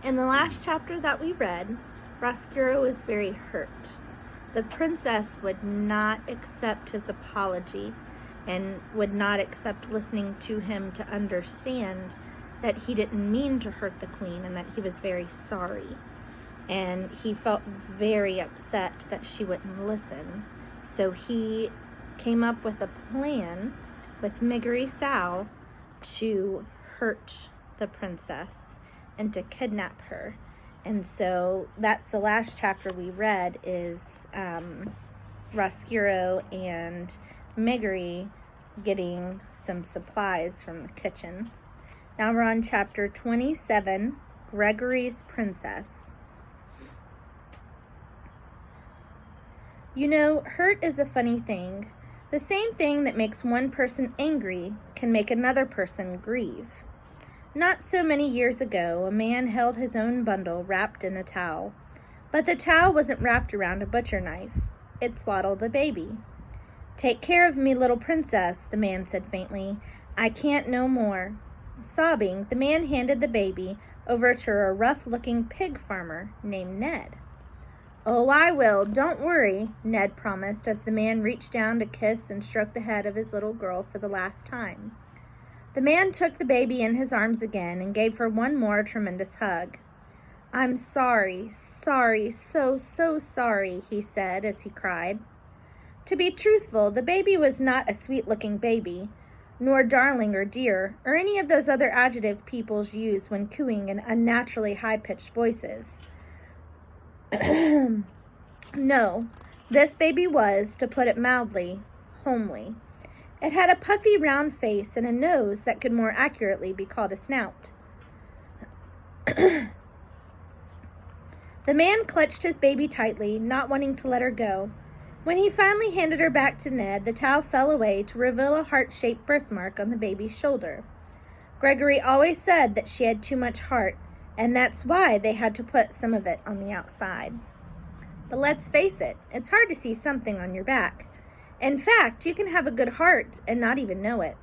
In the last chapter that we read, Roscuro was very hurt. The princess would not accept his apology and would not accept listening to him to understand that he didn't mean to hurt the queen and that he was very sorry. And he felt very upset that she wouldn't listen. So he came up with a plan with Miggery Sow to hurt the princess and to kidnap her. And so that's the last chapter we read is Roscuro and Miggery getting some supplies from the kitchen. Now we're on chapter 27, Gregory's Princess. You know, hurt is a funny thing. The same thing that makes one person angry can make another person grieve. Not so many years ago, a man held his own bundle wrapped in a towel. But the towel wasn't wrapped around a butcher knife. It swaddled a baby. "Take care of me, little princess," the man said faintly. "I can't no more." Sobbing, the man handed the baby over to a rough-looking pig farmer named Ned. "Oh, I will. Don't worry," Ned promised as the man reached down to kiss and stroke the head of his little girl for the last time. The man took the baby in his arms again and gave her one more tremendous hug. "I'm sorry, sorry, so sorry," he said as he cried. To be truthful, the baby was not a sweet-looking baby, nor darling or dear, or any of those other adjectives people use when cooing in unnaturally high-pitched voices. No, this baby was, to put it mildly, homely. It had a puffy round face and a nose that could more accurately be called a snout. The man clutched his baby tightly, not wanting to let her go. When he finally handed her back to Ned, the towel fell away to reveal a heart-shaped birthmark on the baby's shoulder. Gregory always said that she had too much heart, and that's why they had to put some of it on the outside. But let's face it, it's hard to see something on your back. In fact, you can have a good heart and not even know it.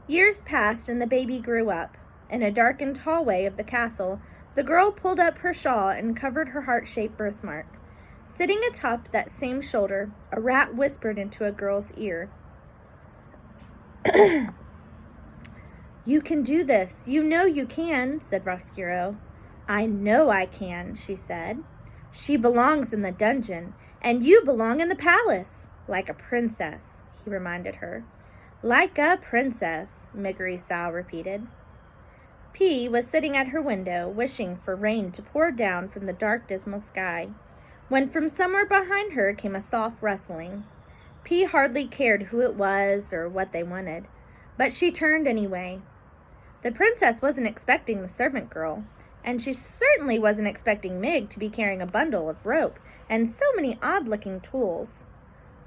Years passed and the baby grew up. In a darkened hallway of the castle, the girl pulled up her shawl and covered her heart-shaped birthmark. Sitting atop that same shoulder, a rat whispered into a girl's ear. "You can do this. You know you can," said Roscuro. "I know I can," she said. "She belongs in the dungeon, and you belong in the palace. Like a princess," he reminded her. "Like a princess," Miggery Sow repeated. P was sitting at her window, wishing for rain to pour down from the dark, dismal sky, when from somewhere behind her came a soft rustling. P hardly cared who it was or what they wanted, but she turned anyway. The princess wasn't expecting the servant girl, and she certainly wasn't expecting Mig to be carrying a bundle of rope and so many odd-looking tools.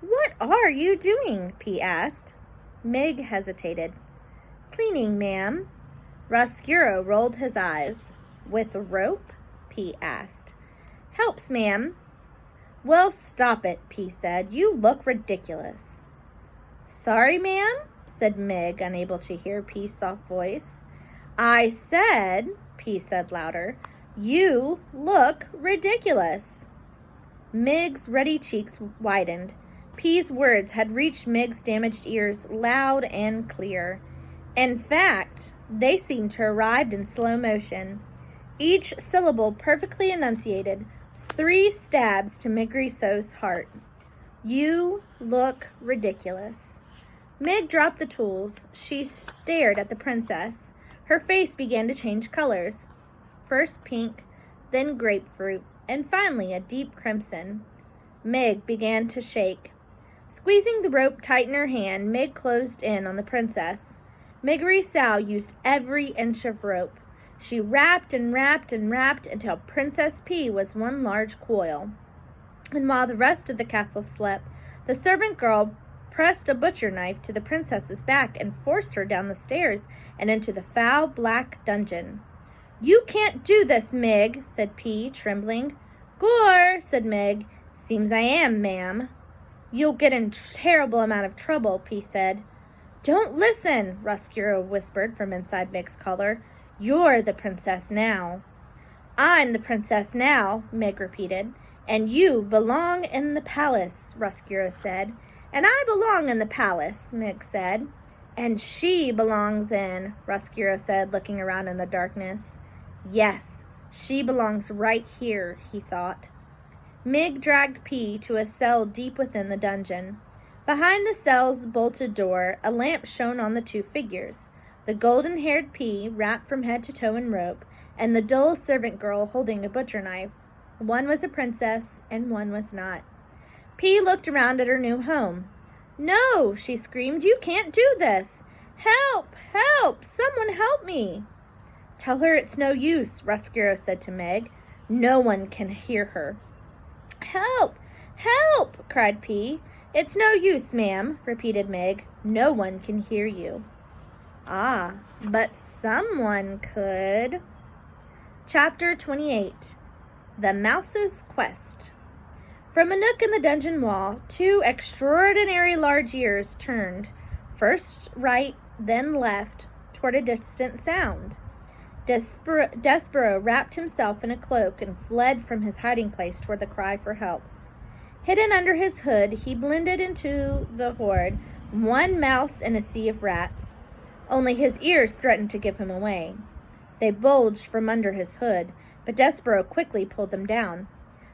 "What are you doing?" P asked. Mig hesitated. "Cleaning, ma'am." Roscuro rolled his eyes. "With rope?" P asked. "Helps, ma'am." "Well, stop it," P said. "You look ridiculous." "Sorry, ma'am," said Mig, unable to hear P's soft voice. "I said," P said louder, "you look ridiculous." Mig's ruddy cheeks widened. P's words had reached Mig's damaged ears loud and clear. In fact, they seemed to arrive in slow motion. Each syllable perfectly enunciated, 3 stabs to Miggery Sow's heart. "You look ridiculous." Mig dropped the tools. She stared at the princess. Her face began to change colors. First pink, then grapefruit, and finally a deep crimson. Mig began to shake. Squeezing the rope tight in her hand, Mig closed in on the princess. Miggery Sow used every inch of rope. She wrapped and wrapped and wrapped until Princess P was one large coil. And while the rest of the castle slept, the servant girl pressed a butcher knife to the princess's back and forced her down the stairs and into the foul black dungeon. "You can't do this, Mig," said P, trembling. "Gore," said Mig. "Seems I am, ma'am." "You'll get in terrible amount of trouble," P said. "Don't listen," Roscuro whispered from inside Mig's collar. "You're the princess now." I'm the princess now, Meg repeated. And you belong in the palace, Roscuro said. And I belong in the palace, Meg said. And she belongs in, Roscuro said, looking around in the darkness. Yes, she belongs right here, he thought. Meg dragged P to a cell deep within the dungeon. Behind the cell's bolted door, a lamp shone on the two figures, the golden-haired P, wrapped from head to toe in rope, and the dull servant girl holding a butcher knife. One was a princess, and one was not. P looked around at her new home. No, she screamed, you can't do this. Help, help, someone help me. Tell her it's no use, Roscuro said to Meg. No one can hear her. Help, help, cried P. It's no use, ma'am, repeated Meg. No one can hear you. Ah, but someone could. Chapter 28. The Mouse's Quest. From a nook in the dungeon wall, two extraordinary large ears turned, first right, then left, toward a distant sound. Despereaux wrapped himself in a cloak and fled from his hiding place toward the cry for help. Hidden under his hood, he blended into the horde, one mouse in a sea of rats. Only his ears threatened to give him away. They bulged from under his hood, but Despereaux quickly pulled them down.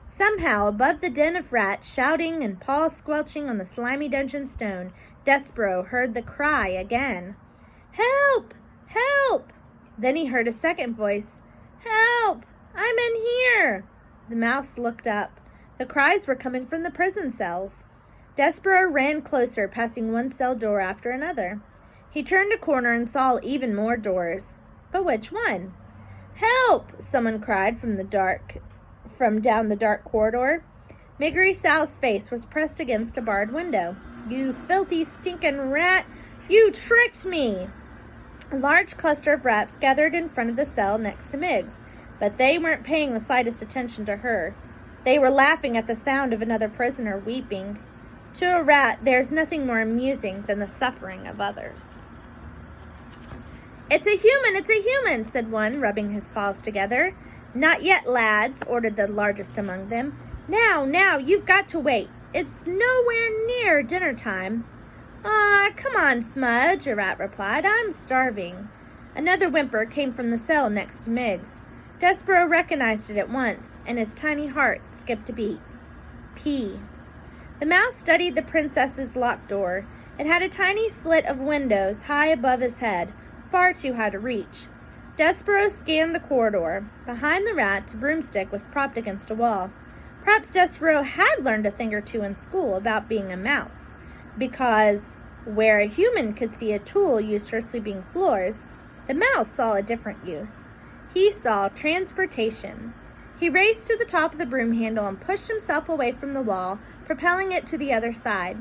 Somehow, above the din of rats shouting and paws squelching on the slimy dungeon stone, Despereaux heard the cry again. Help! Help! Then he heard a second voice. Help! I'm in here! The mouse looked up. The cries were coming from the prison cells. Despereaux ran closer, passing one cell door after another. He turned a corner and saw even more doors. But which one? Help! Someone cried from down the dark corridor. Miggery Sal's face was pressed against a barred window. You filthy, stinking rat! You tricked me! A large cluster of rats gathered in front of the cell next to Miggs, but they weren't paying the slightest attention to her. They were laughing at the sound of another prisoner weeping. To a rat, there's nothing more amusing than the suffering of others. It's a human, said one, rubbing his paws together. Not yet, lads, ordered the largest among them. Now, you've got to wait. It's nowhere near dinner time. Come on, Smudge, a rat replied. I'm starving. Another whimper came from the cell next to Miggs. Despereaux recognized it at once, and his tiny heart skipped a beat. P. The mouse studied the princess's locked door. It had a tiny slit of windows high above his head, far too high to reach. Despereaux scanned the corridor. Behind the rats, a broomstick was propped against a wall. Perhaps Despereaux had learned a thing or two in school about being a mouse, because where a human could see a tool used for sweeping floors, the mouse saw a different use. He saw transportation. He raced to the top of the broom handle and pushed himself away from the wall, propelling it to the other side.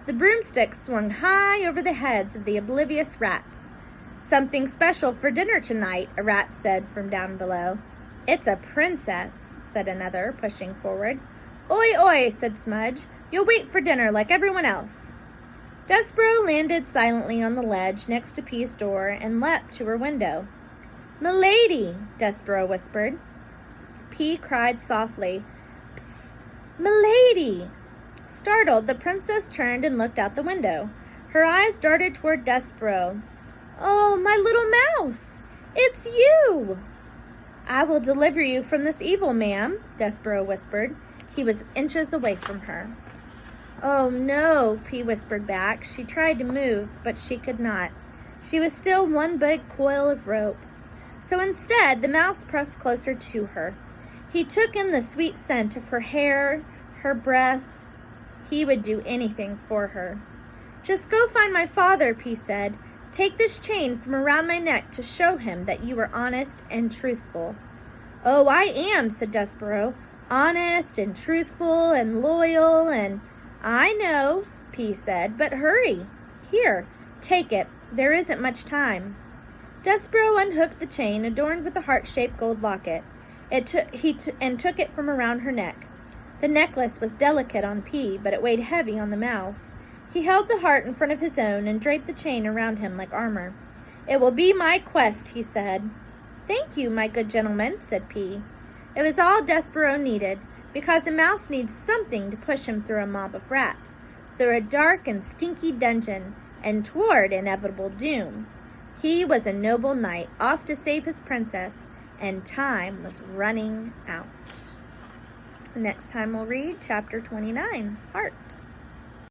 The broomstick swung high over the heads of the oblivious rats. Something special for dinner tonight, a rat said from down below. It's a princess, said another, pushing forward. Oi, oi, said Smudge. You'll wait for dinner like everyone else. Despereaux landed silently on the ledge next to P's door and leapt to her window. Milady, Despereaux whispered. P cried softly, Psst, Milady! Startled, the princess turned and looked out the window. Her eyes darted toward Despereaux. Oh, my little mouse! It's you! I will deliver you from this evil, ma'am, Despereaux whispered. He was inches away from her. Oh, no, P whispered back. She tried to move, but she could not. She was still one big coil of rope. So instead, the mouse pressed closer to her. He took in the sweet scent of her hair, her breath. He would do anything for her. Just go find my father, P said. Take this chain from around my neck to show him that you are honest and truthful. Oh, I am, said Despereaux. Honest and truthful and loyal and... I know, P said, but hurry. Here, take it. There isn't much time. Despereaux unhooked the chain adorned with a heart-shaped gold locket. He took it from around her neck. The necklace was delicate on P, but it weighed heavy on the mouse. He held the heart in front of his own and draped the chain around him like armor. It will be my quest, he said. Thank you, my good gentleman, said P. It was all Despereaux needed, because a mouse needs something to push him through a mob of rats, through a dark and stinky dungeon, and toward inevitable doom. He was a noble knight, off to save his princess, and time was running out. Next time we'll read chapter 29, Heart.